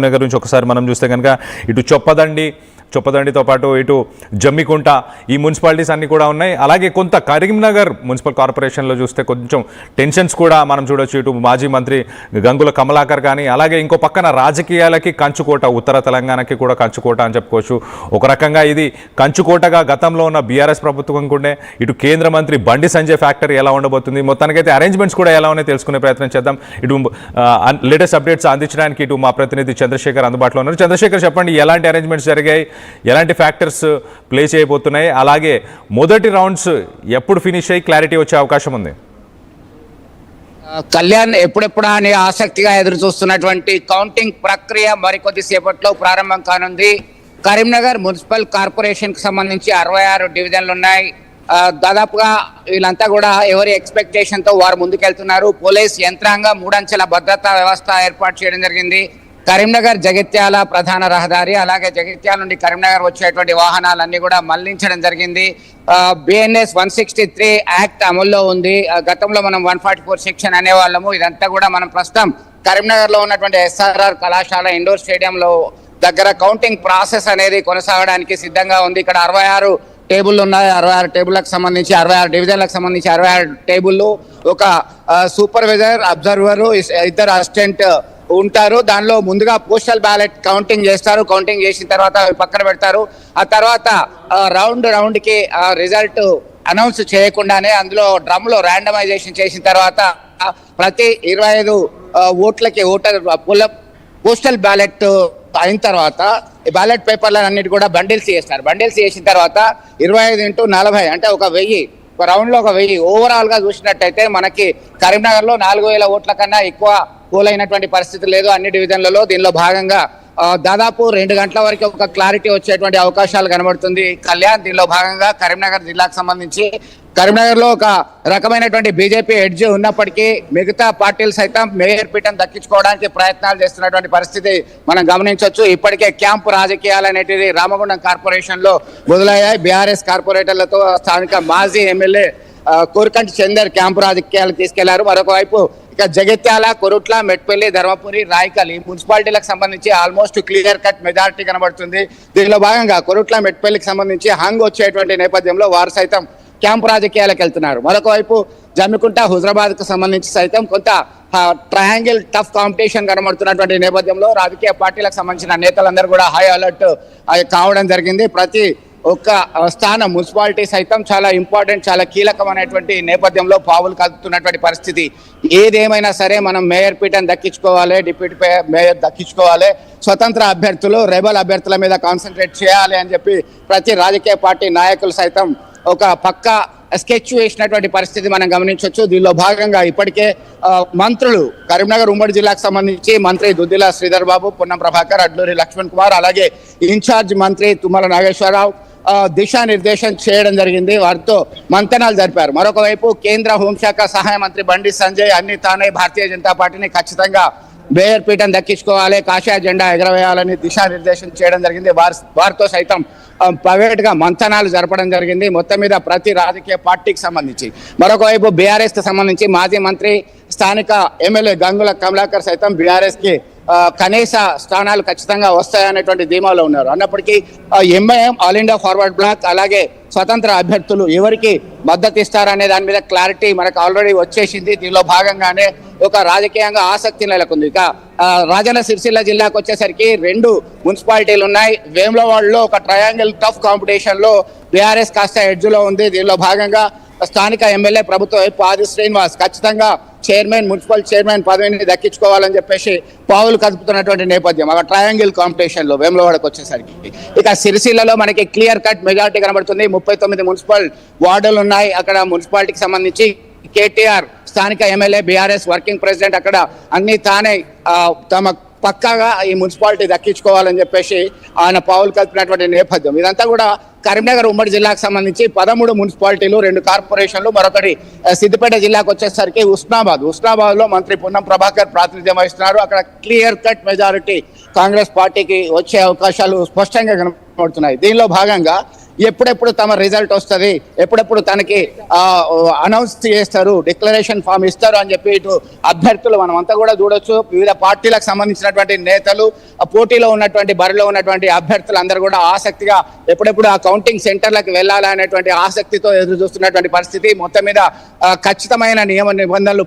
నగర్ నుంచి ఒకసారి మనం చూస్తే కనుక ఇటు చొప్పదండితో పాటు ఇటు జమ్మికుంట ఈ మున్సిపాలిటీస్ అన్నీ కూడా ఉన్నాయి. అలాగే కొంత కరీంనగర్ మున్సిపల్ కార్పొరేషన్లో చూస్తే కొంచెం టెన్షన్స్ కూడా మనం చూడొచ్చు. ఇటు మాజీ మంత్రి గంగుల కమలాకర్ కానీ, అలాగే ఇంకో పక్కన రాజకీయాలకి కంచుకోట, ఉత్తర తెలంగాణకి కూడా కంచుకోట అని చెప్పుకోవచ్చు. ఒక రకంగా ఇది కంచుకోటగా గతంలో ఉన్న బీఆర్ఎస్ ప్రభుత్వం కూడా ఇటు కేంద్ర మంత్రి బండి సంజయ్ ఫ్యాక్టరీ ఎలా ఉండబోతుంది, మొత్తానికైతే అరేంజ్మెంట్స్ కూడా ఎలా ఉన్నాయో తెలుసుకునే ప్రయత్నం చేద్దాం. ఇటు లేటెస్ట్ అప్డేట్స్ అందించడానికి ఇటు మా ప్రతినిధి చంద్రశేఖర్ అందుబాటులో ఉన్నారు. చంద్రశేఖర్, చెప్పండి, ఎలాంటి అరేంజ్మెంట్స్ జరిగాయి, ఎలాంటి ఫ్యాక్టర్స్ ప్లే చేయబోతున్నాయి, అలాగే మొదటి రౌండ్స్ ఎప్పుడు ఫినిష్ అయ్యి క్లారిటీ వచ్చే అవకాశం ఉంది? కళ్యాణ్, ఎప్పుడెప్పుడా అని ఆసక్తిగా ఎదురు చూస్తున్నటువంటి కౌంటింగ్ ప్రక్రియ మరికొద్ది సేపట్లో ప్రారంభం కానుంది. కరీంనగర్ మున్సిపల్ కార్పొరేషన్ కి సంబంధించి 66 డివిజన్లు ఉన్నాయి. దాదాపుగా వీళ్ళంతా కూడా ఎవరి ఎక్స్పెక్టేషన్ తో వారు ముందుకెళ్తున్నారు. పోలీస్ యంత్రాంగం 3 అంచెల భద్రతా వ్యవస్థ ఏర్పాటు చేయడం జరిగింది. కరీంనగర్ జగిత్యాల ప్రధాన రహదారి, అలాగే జగిత్యాల నుండి కరీంనగర్ వచ్చేటువంటి వాహనాలన్నీ కూడా మళ్లించడం జరిగింది. బిఎన్ఎస్ 163 యాక్ట్ అమల్లో ఉంది. గతంలో మనం 144 సెక్షన్ అనేవాళ్ళము. ఇదంతా కూడా మనం ప్రస్తుతం కరీంనగర్ లో ఉన్నటువంటి ఎస్ఆర్ఆర్ కళాశాల ఇండోర్ స్టేడియంలో దగ్గర కౌంటింగ్ ప్రాసెస్ అనేది కొనసాగడానికి సిద్ధంగా ఉంది. ఇక్కడ 66 టేబుల్ ఉన్నాయి. 66 టేబుల్లకు సంబంధించి 66 డివిజన్లకు సంబంధించి 66 టేబుల్లు, ఒక సూపర్వైజర్, అబ్జర్వర్, 2 అసిస్టెంట్ ఉంటారు. దానిలో ముందుగా పోస్టల్ బ్యాలెట్ కౌంటింగ్ చేస్తారు. కౌంటింగ్ చేసిన తర్వాత పక్కన పెడతారు. ఆ తర్వాత రౌండ్ కి రిజల్ట్ అనౌన్స్ చేయకుండానే అందులో డ్రమ్ లో ర్యాండమైజేషన్ చేసిన తర్వాత ప్రతి 25 ఓట్లకి పోస్టల్ బ్యాలెట్ అయిన తర్వాత బ్యాలెట్ పేపర్లన్నిటి కూడా బండిల్స్ చేస్తారు. బండిల్స్ చేసిన తర్వాత 25x40 అంటే ఒక 1000, ఒక రౌండ్ లో ఒక 1000. ఓవరాల్ గా చూసినట్టయితే మనకి కరీంనగర్ లో 4000 ఓట్ల కన్నా ఎక్కువ పోలైనటువంటి పరిస్థితి లేదు అన్ని డివిజన్లలో. దీనిలో భాగంగా దాదాపు 2 గంటల వరకు ఒక క్లారిటీ వచ్చేటువంటి అవకాశాలు కనబడుతుంది. కళ్యాణ్, దీనిలో భాగంగా కరీంనగర్ జిల్లాకు సంబంధించి కరీంనగర్ లో ఒక రకమైనటువంటి బీజేపీ ఎడ్జ్ ఉన్నప్పటికీ మిగతా పార్టీలు సైతం మేయర్ పీఠం దక్కించుకోవడానికి ప్రయత్నాలు చేస్తున్నటువంటి పరిస్థితి మనం గమనించవచ్చు. ఇప్పటికే క్యాంపు రాజకీయాలు అనేటివి రామగుండం కార్పొరేషన్ లో మొదలయ్యాయి. బీఆర్ఎస్ కార్పొరేటర్లతో స్థానిక మాజీ ఎమ్మెల్యే కోరికంటి చందర్ క్యాంపు రాజకీయాలు తీసుకెళ్లారు. మరొక వైపు ఇక జగిత్యాల, కొరుట్ల, మెట్పల్లి, ధర్మపురి, రాయకల్ ఈ మున్సిపాలిటీలకు సంబంధించి ఆల్మోస్ట్ క్లియర్ కట్ మెజారిటీ కనబడుతుంది. దీనిలో భాగంగా కొరుట్ల, మెట్పల్లికి సంబంధించి హంగ్ వచ్చేటువంటి నేపథ్యంలో వారు సైతం క్యాంపు రాజకీయాలకు వెళ్తున్నారు. మరొక వైపు జమ్మికుంట, హుజరాబాద్ కు సంబంధించి సైతం కొంత ట్రయాంగిల్ టఫ్ కాంపిటీషన్ కనబడుతున్నటువంటి నేపథ్యంలో రాజకీయ పార్టీలకు సంబంధించిన నేతలందరూ కూడా హై అలర్ట్ కావడం జరిగింది. ప్రతి ఒక్క స్థానం మున్సిపాలిటీ సైతం చాలా ఇంపార్టెంట్, చాలా కీలకమైనటువంటి నేపథ్యంలో పావులు కదుపుతున్నటువంటి పరిస్థితి. ఏదేమైనా సరే మనం మేయర్ పీఠం దక్కించుకోవాలి, డిప్యూటీ మేయర్ దక్కించుకోవాలి, స్వతంత్ర అభ్యర్థులు, రెబల్ అభ్యర్థుల మీద కాన్సన్ట్రేట్ చేయాలి అని చెప్పి ప్రతి రాజకీయ పార్టీ నాయకులు సైతం ఒక పక్క స్కెచ్ వేసినటువంటి పరిస్థితి మనం గమనించవచ్చు. దీనిలో భాగంగా ఇప్పటికే మంత్రులు కరీంనగర్ ఉమ్మడి జిల్లాకు సంబంధించి మంత్రి దుద్దిల శ్రీధర్ బాబు, పొన్నం ప్రభాకర్, అడ్లూరి లక్ష్మణ్ కుమార్, అలాగే ఇన్ఛార్జ్ మంత్రి తుమ్మల నాగేశ్వరరావు దిశానిర్దేశం చేయడం జరిగింది. వారితో మంతనాలు జరిపారు. మరొక వైపు కేంద్ర హోంశాఖ సహాయ మంత్రి బండి సంజయ్ అన్ని తానే భారతీయ జనతా పార్టీని ఖచ్చితంగా మేయర్ పీఠం దక్కించుకోవాలి, కాషాయ జెండా ఎగరవేయాలని దిశానిర్దేశం చేయడం జరిగింది. వారితో సైతం ప్రైవేట్ గా మంతనాలు జరపడం జరిగింది. మొత్తం మీద ప్రతి రాజకీయ పార్టీకి సంబంధించి. మరొక వైపు బీఆర్ఎస్ కి సంబంధించి మాజీ మంత్రి, స్థానిక ఎమ్మెల్యే గంగుల కమలాకర్ సైతం బీఆర్ఎస్ కి కనీస స్థానాలు ఖచ్చితంగా వస్తాయనేటువంటి ధీమాలో ఉన్నారు. అన్నప్పటికీ MIM, all India Forward Bloc, అలాగే స్వతంత్ర అభ్యర్థులు ఎవరికి మద్దతు ఇస్తారనే దాని మీద క్లారిటీ మనకు ఆల్రెడీ వచ్చేసింది. దీనిలో భాగంగానే ఒక రాజకీయంగా ఆసక్తి నెలకొంది. ఇక రాజన్న సిరిసిల్ల జిల్లాకు వచ్చేసరికి 2 మున్సిపాలిటీలు ఉన్నాయి. వేములవాడలో ఒక ట్రయాంగిల్ టఫ్ కాంపిటీషన్ లో బీఆర్ఎస్ కాస్త ఎడ్జ్ లో ఉంది. దీనిలో భాగంగా స్థానిక ఎమ్మెల్యే ప్రభుత్వ వైపు ఆది శ్రీనివాస్ ఖచ్చితంగా మున్సిపల్ చైర్మన్ పదవిని దక్కించుకోవాలని చెప్పేసి పావులు కదుపుతున్నటువంటి నేపథ్యం అక్కడ ట్రయాంగిల్ కాంపిటీషన్ లో వేములవాడకు వచ్చేసరికి. ఇక సిరిసిల్లలో మనకి క్లియర్ కట్ మెజారిటీ కనబడుతుంది. 39 మున్సిపల్ వార్డులు ఉన్నాయి. అక్కడ మున్సిపాలిటీకి సంబంధించి కేటీఆర్ స్థానిక ఎమ్మెల్యే, బీఆర్ఎస్ వర్కింగ్ ప్రెసిడెంట్ అక్కడ అన్ని తానే తమ పక్కాగా ఈ మున్సిపాలిటీ దక్కించుకోవాలని చెప్పేసి ఆయన పావులు కలిపినటువంటి నేపథ్యం. ఇదంతా కూడా కరీంనగర్ ఉమ్మడి జిల్లాకు సంబంధించి 13 మున్సిపాలిటీలు, 2 కార్పొరేషన్లు, మరొకటి సిద్దిపేట జిల్లాకు వచ్చేసరికి ఉస్నాబాద్ లో మంత్రి పొన్నం ప్రభాకర్ ప్రాతినిధ్యం వహిస్తున్నారు. అక్కడ క్లియర్ కట్ మెజారిటీ కాంగ్రెస్ పార్టీకి వచ్చే అవకాశాలు స్పష్టంగా కనబడుతున్నాయి. దీనిలో భాగంగా ఎప్పుడెప్పుడు తమ రిజల్ట్ వస్తుంది, ఎప్పుడెప్పుడు తనకి అనౌన్స్ చేస్తారు, డిక్లరేషన్ ఫామ్ ఇస్తారు అని చెప్పి ఇటు అభ్యర్థులు మనం అంతా కూడా చూడొచ్చు. వివిధ పార్టీలకు సంబంధించినటువంటి నేతలు, పోటీలో ఉన్నటువంటి బరిలో ఉన్నటువంటి అభ్యర్థులు అందరూ కూడా ఆసక్తిగా ఎప్పుడెప్పుడు ఆ కౌంటింగ్ సెంటర్లకు వెళ్ళాలనేటువంటి ఆసక్తితో ఎదురు చూస్తున్నటువంటి పరిస్థితి. మొత్తం మీద ఖచ్చితమైన నియమ నిబంధనలు